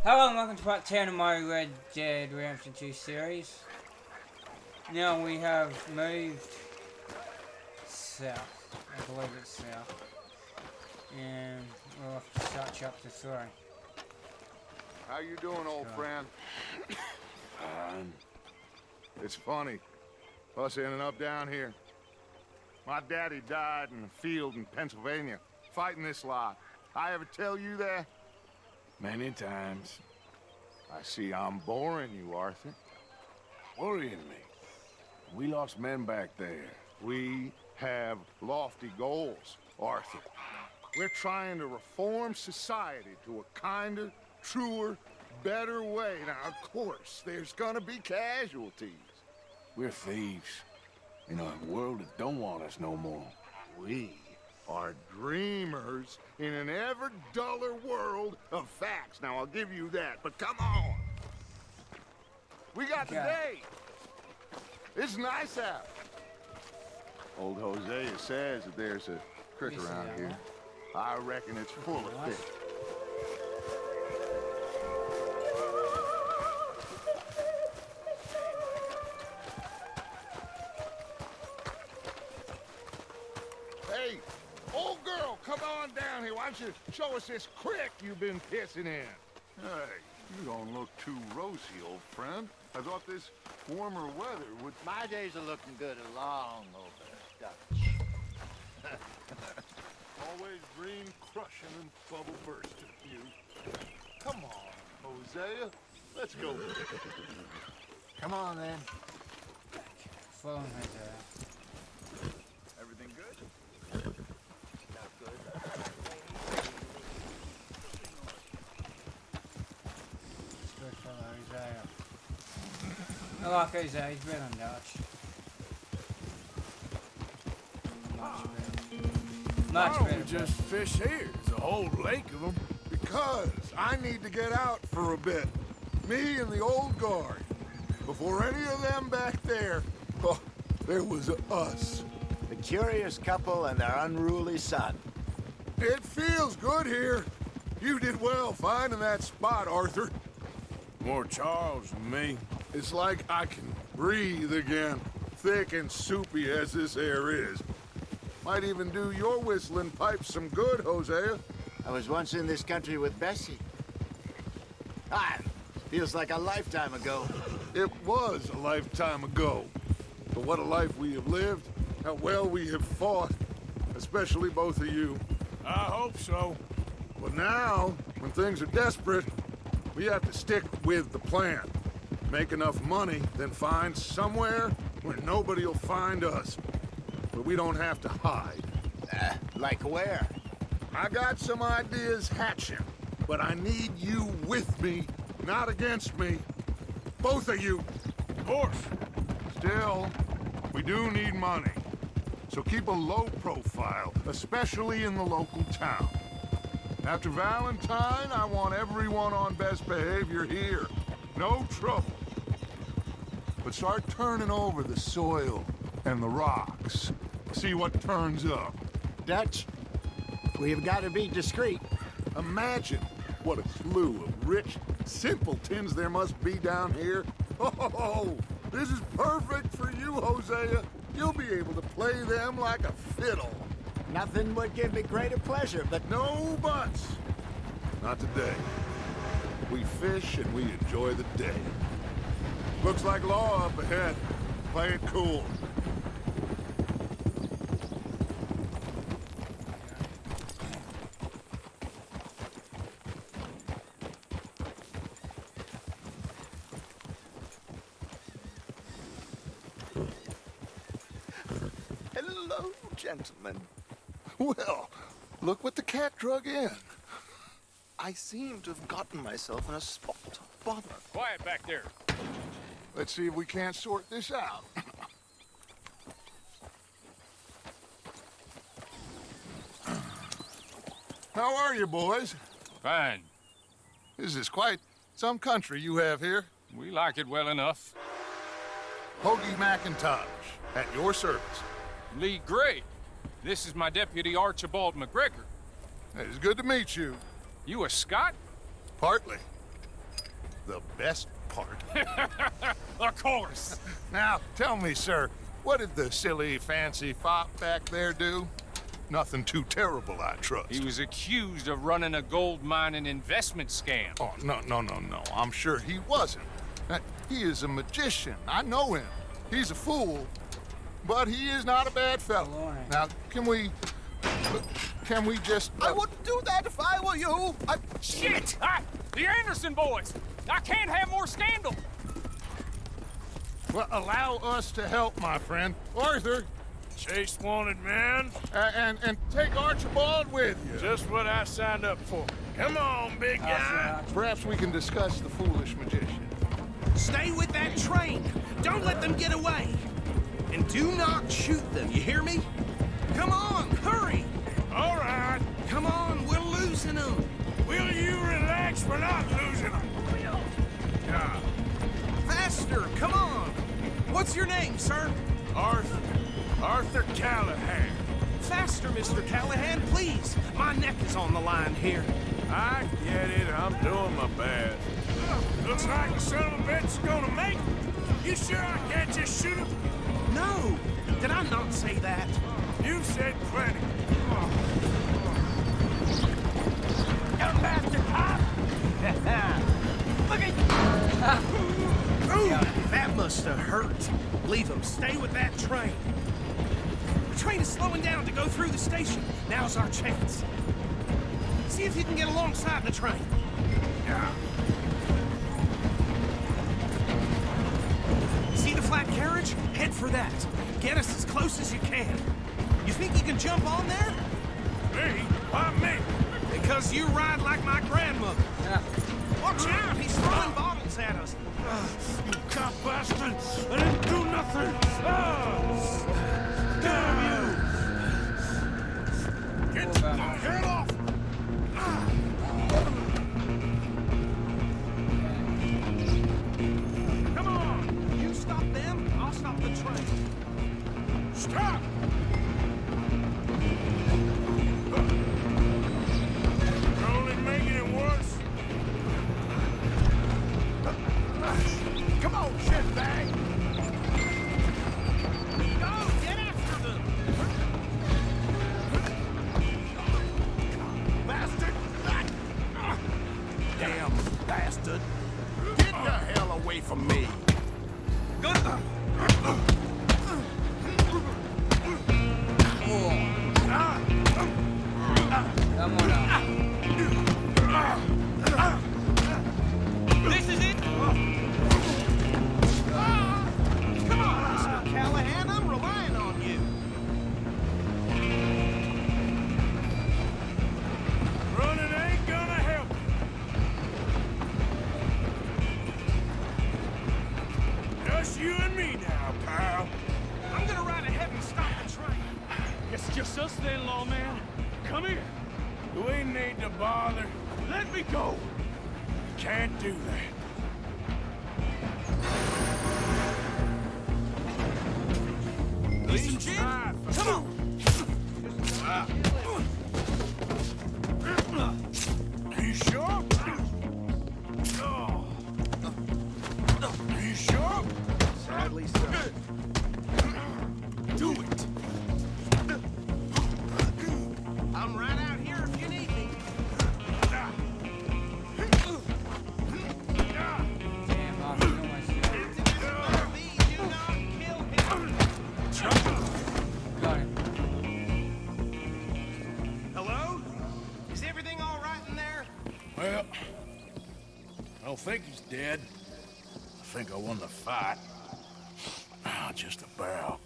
Hello and welcome to part 10 of my Red Dead Redemption 2 series. Now we have moved south. I believe it's south. And we'll have to start chapter 3. How you doing, old friend? It's funny, us ending up down here. My daddy died in the field in Pennsylvania, fighting this lot. I ever tell you that? Many times. I see I'm boring you, Arthur. Worrying me. We lost men back there. We have lofty goals, Arthur. We're trying to reform society to a kinder, truer, better way. Now, of course, there's gonna be casualties. We're thieves. In a world that don't want us no more. We are dreamers in an ever duller world of facts. Now, I'll give you that, but come on. We got the day. It's nice out. Old Hosea says that there's a creek around here. I reckon it's full of fish. Hey, old girl, come on down here. Why don't you show us this creek you've been pissing in? Hey, you don't look too rosy, old friend. I thought this warmer weather would... My days are looking good along over Dutch. Always green crushing and bubble bursting, you. Come on, Hosea. Let's go. Come on, then. Follow Hosea. Everything good? Not good. Let's go follow Hosea. I like Hosea, he's better than Dutch. Much better. Much Why better. don't we just fish here? There's a whole lake of them. Because I need to get out for a bit. Me and the old guard. Before any of them back there, oh, there was us. The curious couple and their unruly son. It feels good here. You did well finding that spot, Arthur. More Charles than me. It's like I can breathe again, thick and soupy as this air is. Might even do your whistling pipes some good, Hosea. I was once in this country with Bessie. Feels like a lifetime ago. It was a lifetime ago. But what a life we have lived, how well we have fought, especially both of you. I hope so. But now, when things are desperate, we have to stick with the plan. Make enough money, then find somewhere where nobody will find us. Where we don't have to hide. Like where? I got some ideas hatching, but I need you with me, not against me. Both of you. Of course. Still, we do need money. So keep a low profile, especially in the local town. After Valentine, I want everyone on best behavior here. No trouble. But start turning over the soil and the rocks. See what turns up. Dutch, we've got to be discreet. Imagine what a slew of rich simpletons there must be down here. Oh, this is perfect for you, Hosea. You'll be able to play them like a fiddle. Nothing would give me greater pleasure, but No buts. Not today. We fish and we enjoy the day. Looks like law up ahead. Play it cool. Hello, gentlemen. Well, look what the cat drug in. I seem to have gotten myself in a spot of bother. Quiet back there. Let's see if we can't sort this out. How are you, boys? Fine. This is quite some country you have here. We like it well enough. Hoagie McIntosh, at your service. Lee Gray. This is my deputy Archibald McGregor. It's good to meet you. You a Scot? Partly. the best part. Of course. Now, tell me, sir, what did the silly, fancy fop back there do? Nothing too terrible, I trust. He was accused of running a gold mining investment scam. Oh, no. I'm sure he wasn't. He is a magician. I know him. He's a fool, but he is not a bad fellow. Now, can we just... I wouldn't do that if I were you. Shit! The Anderson boys! I can't have more scandal! Well, allow us to help, my friend. Arthur, Chase wanted man. and take Archibald with you. Just what I signed up for. Come on, big guy. Perhaps we can discuss the foolish magician. Stay with that train. Don't let them get away. And do not shoot them, you hear me? Come on, hurry. All right. Come on, we're losing them. Will you relax? We're not losing them. Yeah. Faster, come on. What's your name, sir? Arthur Callahan. Faster, Mr. Callahan, please. My neck is on the line here. I get it. I'm doing my best. Looks like the son of a bitch is gonna make it. You sure I can't just shoot him? No, did I not say that? You've said plenty. You bastard cop! Look at Ooh, that must have hurt. Leave him. Stay with that train. The train is slowing down to go through the station. Now's our chance. See if you can get alongside the train. Yeah. See the flat carriage? Head for that. Get us as close as you can. You think you can jump on there? Me? Why me? Because you ride like my grandmother. Watch out, he's throwing bottles at us. You cop bastard! I didn't do nothing! Damn you! Get off! Come on, you stop them, I'll stop the train. Stop! You're only making it worse. Come on, shitbag! Go, get after them! Bastard! Damn bastard. Get the hell away from me! Go. Come on now. This is it. Come on, Mr. Callahan, I'm relying on you. Running ain't gonna help. Just you and me now, pal. I'm gonna ride ahead and stop the train. It's just us then, lawman. Come here. We need to bother. Let me go. Can't do that. Listen, Jim. Come on. You sure? You sure? Sadly so. Do it. I'm right out here if you need me. Damn, I'll kill myself. Do not kill him. Got it. Hello? Is everything all right in there? Well, I don't think he's dead. I think I won the fight. Just about.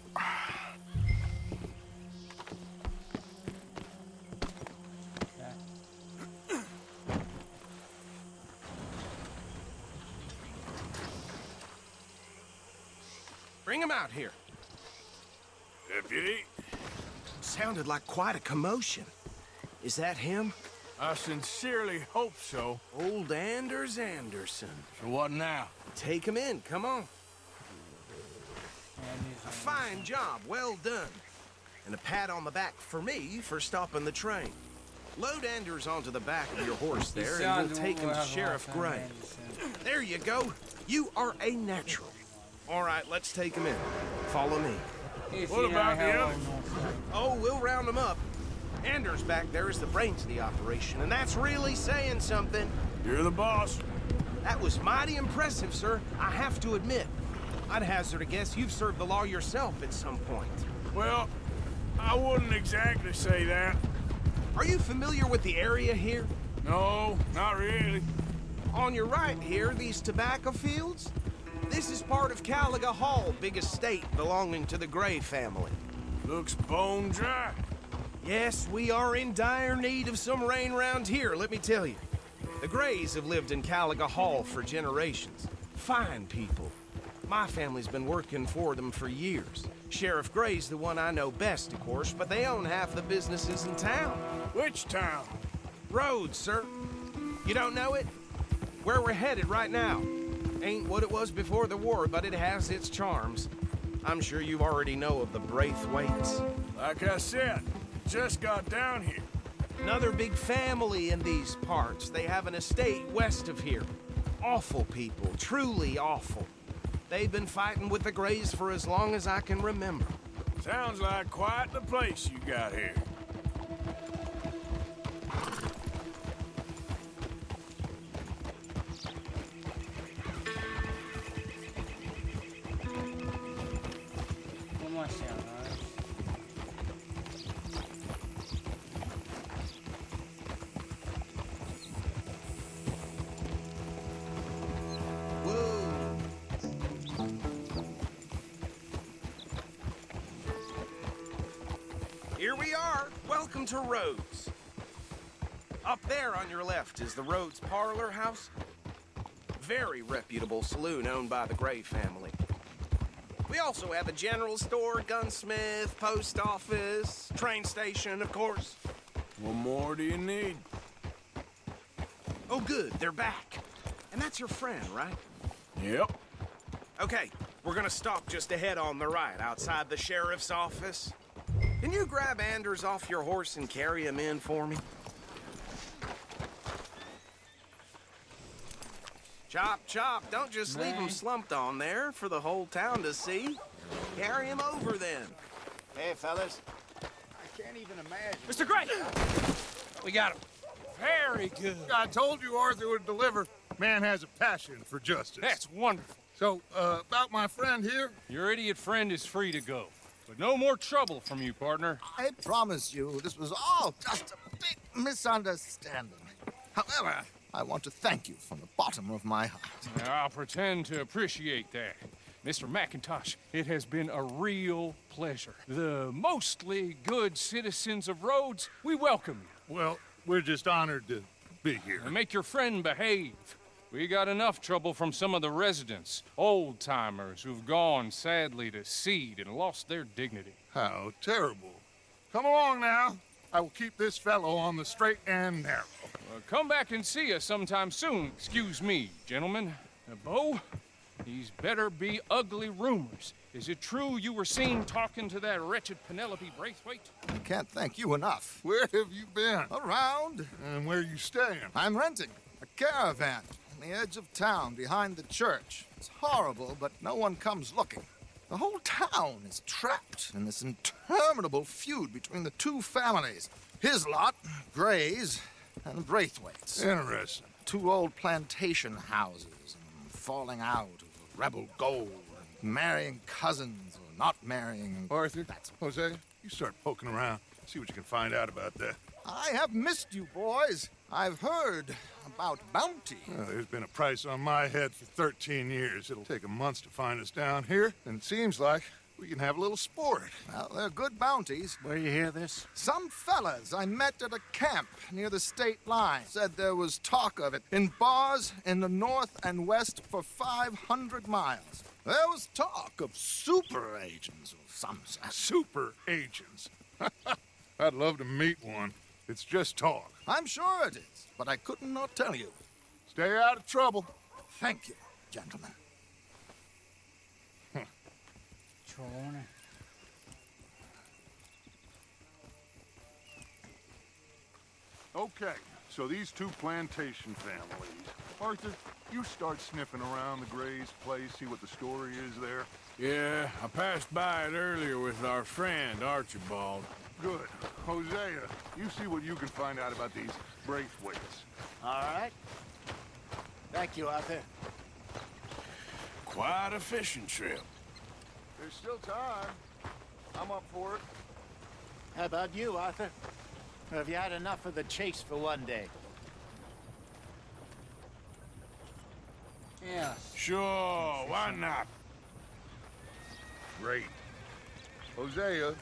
Bring him out here. Deputy, Sounded like quite a commotion. Is that him? I sincerely hope so. Old Anders Anderson. So what now? Take him in, come on. A fine job, well done. And a pat on the back for me for stopping the train. Load Anders onto the back of your horse He there, and sounds we'll take him to have a Sheriff lot of Gray. Anderson. There you go. You are a natural. All right, let's take him in. Follow me. If What you know about the how others? Oh, we'll round them up. Anders back there is the brains of the operation, and that's really saying something. You're the boss. That was mighty impressive, sir. I have to admit. I'd hazard a guess you've served the law yourself at some point. Well, I wouldn't exactly say that. Are you familiar with the area here? No, not really. On your right here, these tobacco fields? This is part of Caliga Hall, big estate belonging to the Gray family. Looks bone dry. Yes, we are in dire need of some rain round here, let me tell you. The Grays have lived in Caliga Hall for generations. Fine people. My family's been working for them for years. Sheriff Gray's the one I know best, of course, but they own half the businesses in town. Which town? Rhodes, sir. You don't know it? Where we're headed right now. Ain't what it was before the war, but it has its charms. I'm sure you already know of the Braithwaites. Like I said, just got down here. Another big family in these parts. They have an estate west of here. Awful people, truly awful. They've been fighting with the Grays for as long as I can remember. Sounds like quite the place you got here. Como assim, agora? Whoa. Here we are. Welcome to Rhodes. Up there on your left is the Rhodes Parlor House. Very reputable saloon owned by the Gray family. We also have a general store, gunsmith, post office, train station, of course. What more do you need? Oh, good, they're back. And that's your friend, right? Yep. Okay, we're gonna stop just ahead on the right, outside the sheriff's office. Can you grab Anders off your horse and carry him in for me? Chop, chop, don't just leave him Man. slumped on there for the whole town to see. Carry him over then. Hey, fellas. I can't even imagine. Mr. Gray! We got him. Very good. I told you Arthur would deliver. Man has a passion for justice. That's wonderful. So, about my friend here, Your idiot friend is free to go. But no more trouble from you, partner. I promise you, this was all just a big misunderstanding. However, I want to thank you from the bottom of my heart. I'll pretend to appreciate that. Mr. McIntosh, it has been a real pleasure. The mostly good citizens of Rhodes, we welcome you. well, we're just honored to be here. And make your friend behave. We got enough trouble from some of the residents, old-timers who've gone, sadly, to seed and lost their dignity. How terrible. Come along now. I will keep this fellow on the straight and narrow. Come back and see us sometime soon. Excuse me, gentlemen. Bo, these better be ugly rumors. Is it true you were seen talking to that wretched Penelope Braithwaite? I can't thank you enough. Where have you been? Around, And where are you staying? I'm renting a caravan on the edge of town behind the church. It's horrible, but no one comes looking. The whole town is trapped in this interminable feud between the two families. His lot, Gray's, and Braithwaite's. Interesting. Two old plantation houses and falling out of rebel gold, and marrying cousins or not marrying. Arthur, Jose, you start poking around. See what you can find out about that. I have missed you, boys. I've heard about bounty. Well, there's been a price on my head for 13 years. It'll take 'em months to find us down here, and it seems like we can have a little sport. Well, they're good bounties. Where you hear this? Some fellas I met at a camp near the state line said there was talk of it in bars in the north and west for 500 miles. There was talk of super agents of some sort. Super agents. I'd love to meet one. It's just talk. I'm sure it is, but I couldn't not tell you. Stay out of trouble. Thank you, gentlemen. Trolling. Okay, so these two plantation families. Arthur, you start sniffing around the Gray's place, see what the story is there. Yeah, I passed by it earlier with our friend, Archibald. Good. Hosea, you see what you can find out about these Braithwaites. All right. Thank you, Arthur. Quite a fishing trip. There's still time. I'm up for it. How about you, Arthur? Or have you had enough of the chase for one day? Yeah. Sure, why not? Great. Hosea,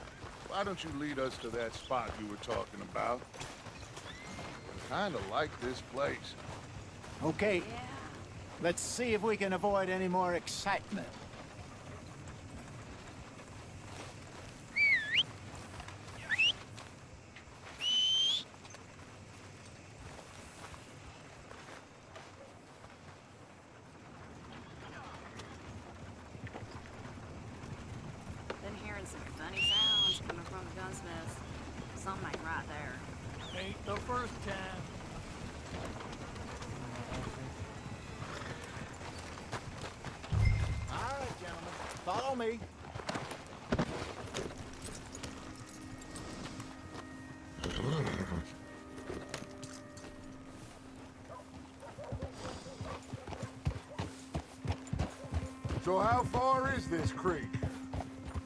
why don't you lead us to that spot you were talking about? I kinda like this place. Okay. Let's see if we can avoid any more excitement. Been hearing some funny sounds coming from the gunsmiths. Something ain't right there. Ain't the first time. All right, gentlemen. Follow me. So how far is this creek?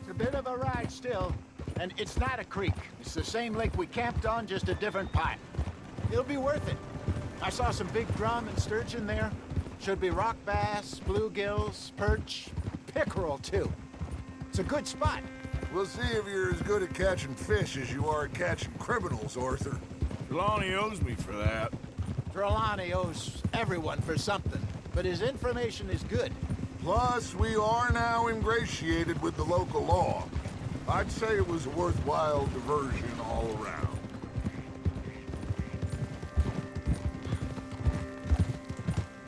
It's a bit of a ride still, and it's not a creek. It's the same lake we camped on, just a different pipe. It'll be worth it. I saw some big drum and sturgeon there. Should be rock bass, bluegills, perch, pickerel too. It's a good spot. We'll see if you're as good at catching fish as you are at catching criminals, Arthur. Trelawney owes me for that. Trelawney owes everyone for something, but his information is good. Plus, we are now ingratiated with the local law. I'd say it was a worthwhile diversion all around.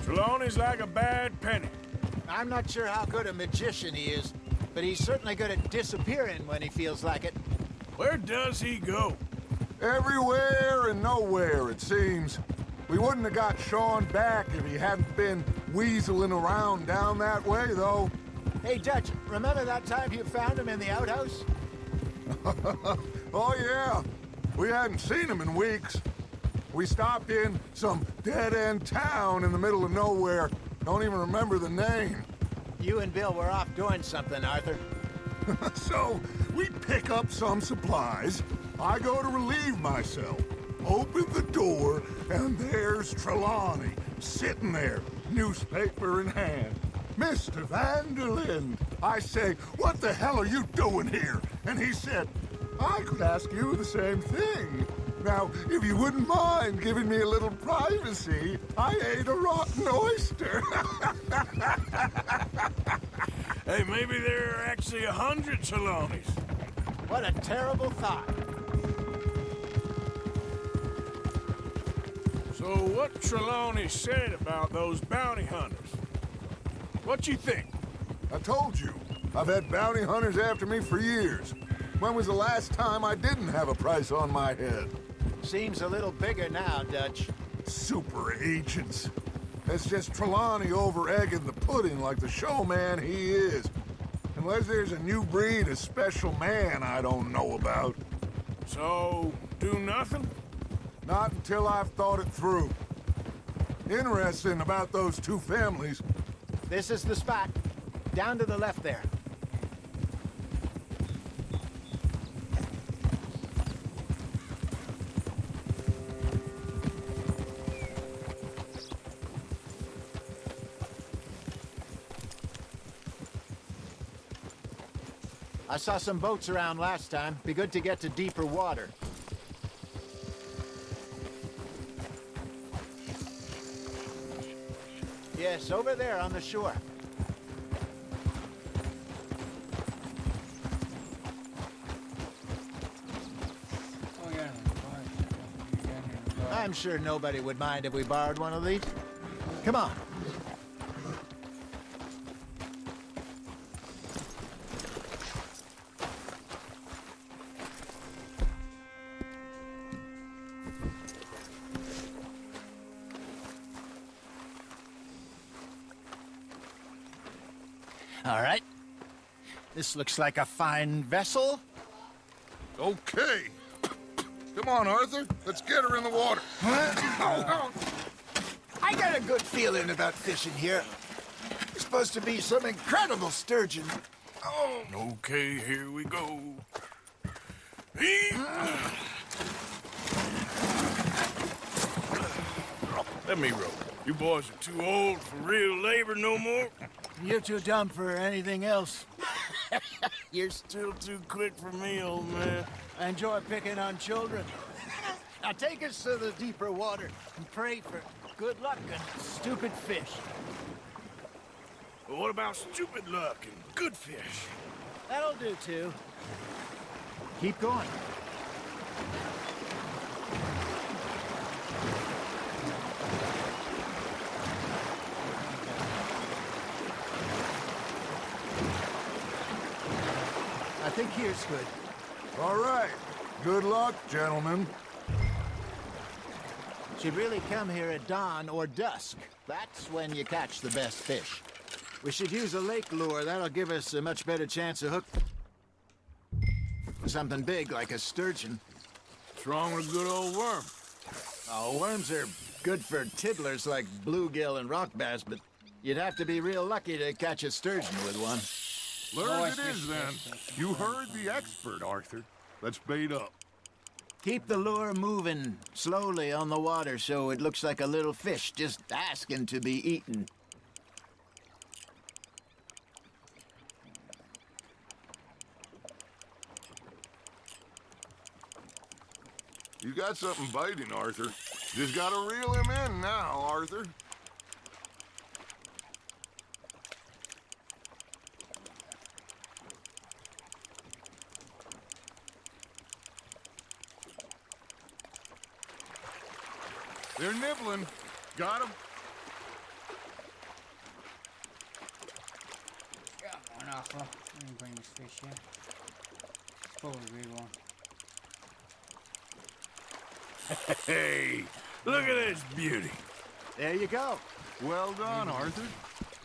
Trelawney's like a bad penny. I'm not sure how good a magician he is, but he's certainly good at disappearing when he feels like it. Where does he go? Everywhere and nowhere, it seems. We wouldn't have got Sean back if he hadn't been weaseling around down that way, though. Hey, Dutch, remember that time you found him in the outhouse? Oh, yeah. We hadn't seen him in weeks. We stopped in some dead-end town in the middle of nowhere. Don't even remember the name. You and Bill were off doing something, Arthur. So, we pick up some supplies. I go to relieve myself. Open the door, and there's Trelawney, sitting there, newspaper in hand. Mr. Van der Linde. I say, what the hell are you doing here? And he said, I could ask you the same thing. Now, if you wouldn't mind giving me a little privacy, I ate a rotten oyster. Hey, maybe there are actually 100 Trelawneys. What a terrible thought. So what Trelawney said about those bounty hunters? What you think? I told you, I've had bounty hunters after me for years. When was the last time I didn't have a price on my head? Seems a little bigger now, Dutch. Super agents. It's just Trelawney over-egging the pudding like the showman he is. Unless there's a new breed of special man I don't know about. So, do nothing? Not until I've thought it through. Interesting about those two families. This is the spot. Down to the left there. I saw some boats around last time. Be good to get to deeper water. Yes, over there on the shore. Oh, yeah. I'm sure nobody would mind if we borrowed one of these. Come on. All right. This looks like a fine vessel. Okay. Come on, Arthur. Let's get her in the water. I got a good feeling about fishing here. It's supposed to be some incredible sturgeon. Oh. Okay, here we go. Let me row. You boys are too old for real labor no more. You're too dumb for anything else. You're still too quick for me, old man. I enjoy picking on children. Now take us to the deeper water and pray for good luck and stupid fish. But what about stupid luck and good fish? That'll do, too. Keep going. I think here's good. All right. Good luck, gentlemen. Should really come here at dawn or dusk. That's when you catch the best fish. We should use a lake lure. That'll give us a much better chance of hook. Something big like a sturgeon. What's wrong with a good old worm? Oh, worms are good for tiddlers like bluegill and rock bass, but you'd have to be real lucky to catch a sturgeon with one. Learned it is, then. You heard the expert, Arthur. Let's bait up. Keep the lure moving slowly on the water so it looks like a little fish just asking to be eaten. You got something biting, Arthur. Just gotta reel him in now, Arthur. They're nibbling. Got him. Come on, Arthur. Let me bring this fish here. It's probably a good one. Hey, look at this beauty. There you go. Well done, Arthur.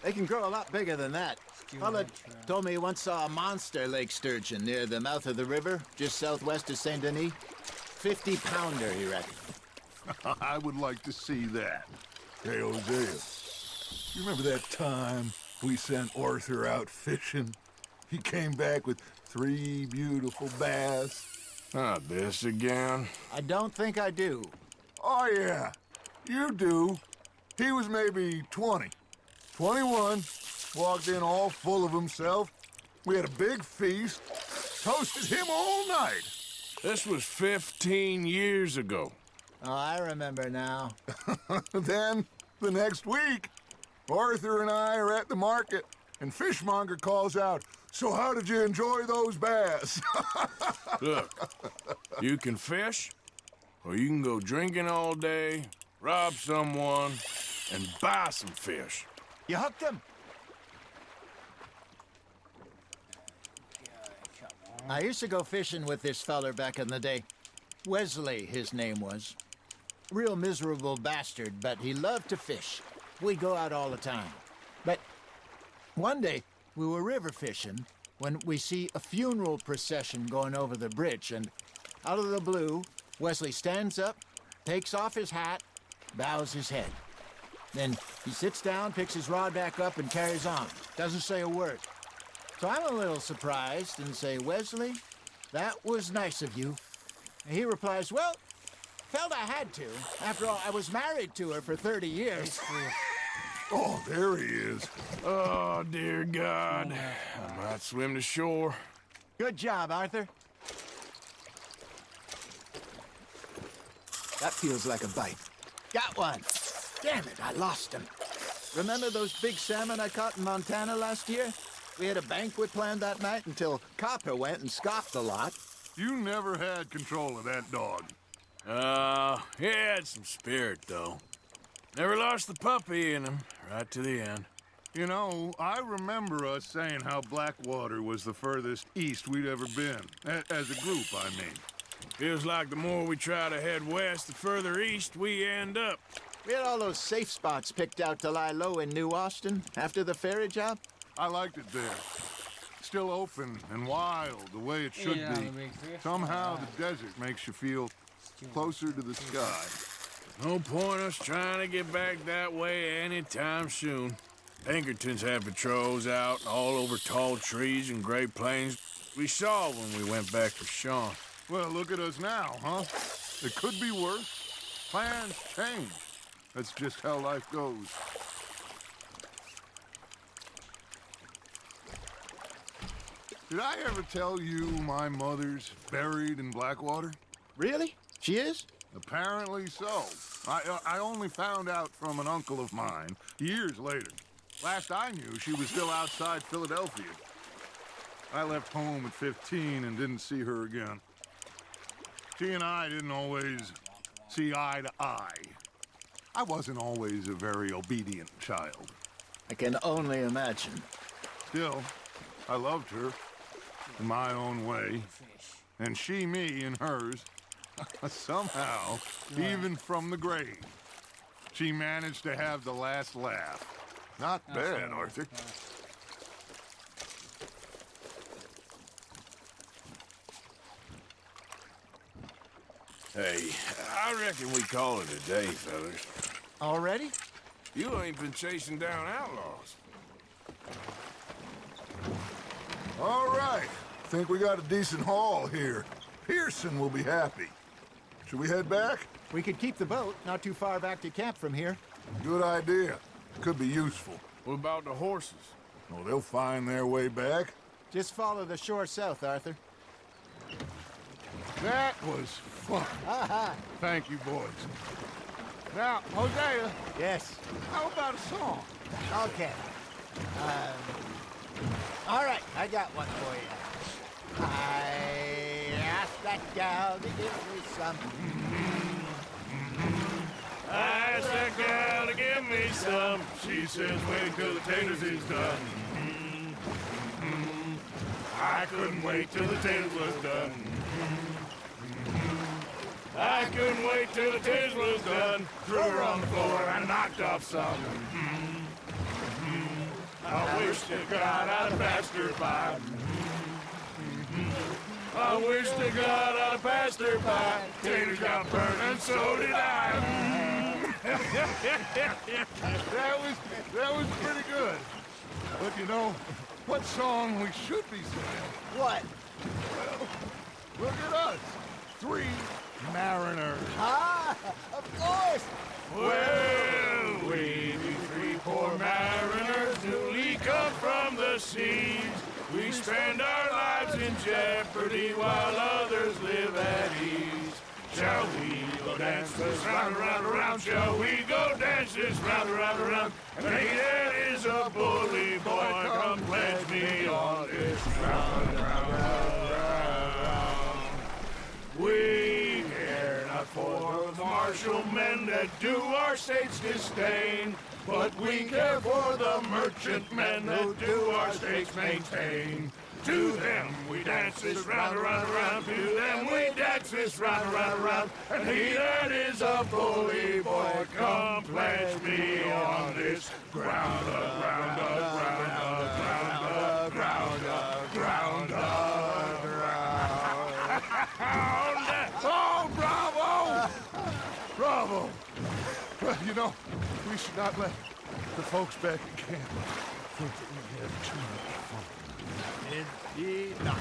They can grow a lot bigger than that. Fella told me he once saw a monster lake sturgeon near the mouth of the river, just southwest of Saint Denis. 50-pounder, he reckoned. I would like to see that. Hey, Hosea, you remember that time we sent Arthur out fishing? He came back with 3 beautiful bass. Not this again. I don't think I do. Oh, yeah. You do. He was maybe 20. 21. Walked in all full of himself. We had a big feast. Toasted him all night. This was 15 years ago. Oh, I remember now. Then, the next week, Arthur and I are at the market, and Fishmonger calls out, "So how did you enjoy those bass?" Look, you can fish, or you can go drinking all day, rob someone, and buy some fish. You hooked him. I used to go fishing with this feller back in the day. Wesley, his name was. Real miserable bastard, but he loved to fish. We'd go out all the time. But one day, we were river fishing when we see a funeral procession going over the bridge, and out of the blue, Wesley stands up, takes off his hat, bows his head. Then he sits down, picks his rod back up, and carries on. Doesn't say a word. So I'm a little surprised and say, "Wesley, that was nice of you." And he replies, "Well, felt I had to. After all, I was married to her for 30 years. Oh, there he is. Oh, dear God. I might swim to shore. Good job, Arthur. That feels like a bite. Got one. Damn it, I lost him. Remember those big salmon I caught in Montana last year? We had a banquet planned that night until Copper went and scoffed a lot. You never had control of that dog. He had some spirit, though. Never lost the puppy in him, right to the end. You know, I remember us saying how Blackwater was the furthest east we'd ever been. As a group, I mean. Feels like the more we try to head west, the further east we end up. We had all those safe spots picked out to lie low in New Austin after the ferry job. I liked it there. Still open and wild, the way it should Yeah, be. the big fish. Somehow the desert makes you feel closer to the sky. No point us trying to get back that way anytime soon. Pinkertons had patrols out all over tall trees and Great Plains. We saw when we went back with Sean. Well, look at us now, huh? It could be worse. Plans change. That's just how life goes. Did I ever tell you my mother's buried in Blackwater? Really? She is? Apparently so. I only found out from an uncle of mine years later. Last I knew, she was still outside Philadelphia. I left home at 15 and didn't see her again. She and I didn't always see eye to eye. I wasn't always a very obedient child. I can only imagine. Still, I loved her in my own way, and she me in hers. Somehow, even from the grave, she managed to have the last laugh. Not bad, Arthur. Hey, I reckon we call it a day, fellas. Already? You ain't been chasing down outlaws. All right. Think we got a decent haul here. Pearson will be happy. Should we head back? We could keep the boat not too far back to camp from here. Good idea. Could be useful. What about the horses? Well, they'll find their way back. Just follow the shore south, Arthur. That was fun. Thank you, boys. Now, Hosea, Yes. how about a song? Okay. All right, I got one for you. I asked that gal to give me some. I asked that gal to give me some. She says, wait till the taters is done. I couldn't wait till the taters was done. I couldn't wait till the taters was done. Threw her on the floor and knocked off some. I wish to God I'd passed her by. I wish to God I'd passed her by. Taters got burned and so did I. That was pretty good. But you know, what song we should be singing? What? Look at us. 3 mariners. Ah, of course. Well, we be 3 poor mariners newly come from the seas. We spend our lives in jeopardy while others live at ease. Shall we go dance this round, around, around? Shall we go dance this round, around, around? And that is a bully boy, come pledge me on this round, round, round, round. We care not for the martial men that do our state's disdain, but we care for the merchant men that do our states maintain. To them we dance this round, around, around. To them we dance this round, around, around. And he that is a bully boy, come pledge me on this ground, ground, ground, ground, ground, ground, ground. Oh, bravo! Bravo! Well, you know, we should not let the folks back at camp think that we had too much fun. Indeed not.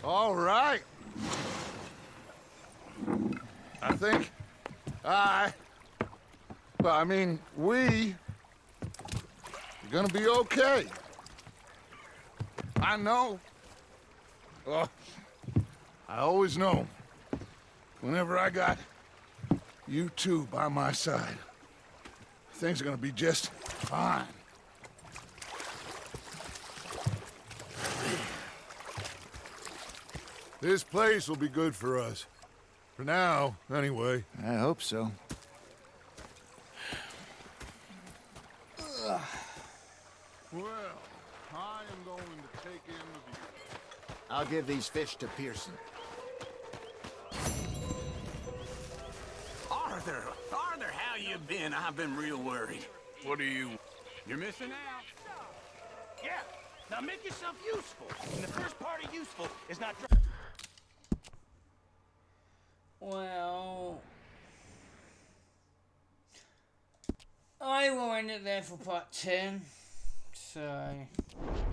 All right. I think we are gonna be okay. I know. Well, I always know. Whenever I got You two by my side. Things are gonna be just fine. This place will be good for us. For now, anyway. I hope so. Well, I am going to take in the view. I'll give these fish to Pearson. Arthur, how you been? I've been real worried. What are you? You're missing out. Yeah, now make yourself useful. And the first part of useful is not... Well, I will end it there for part 10. So,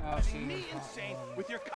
I'll see you in part 1. With your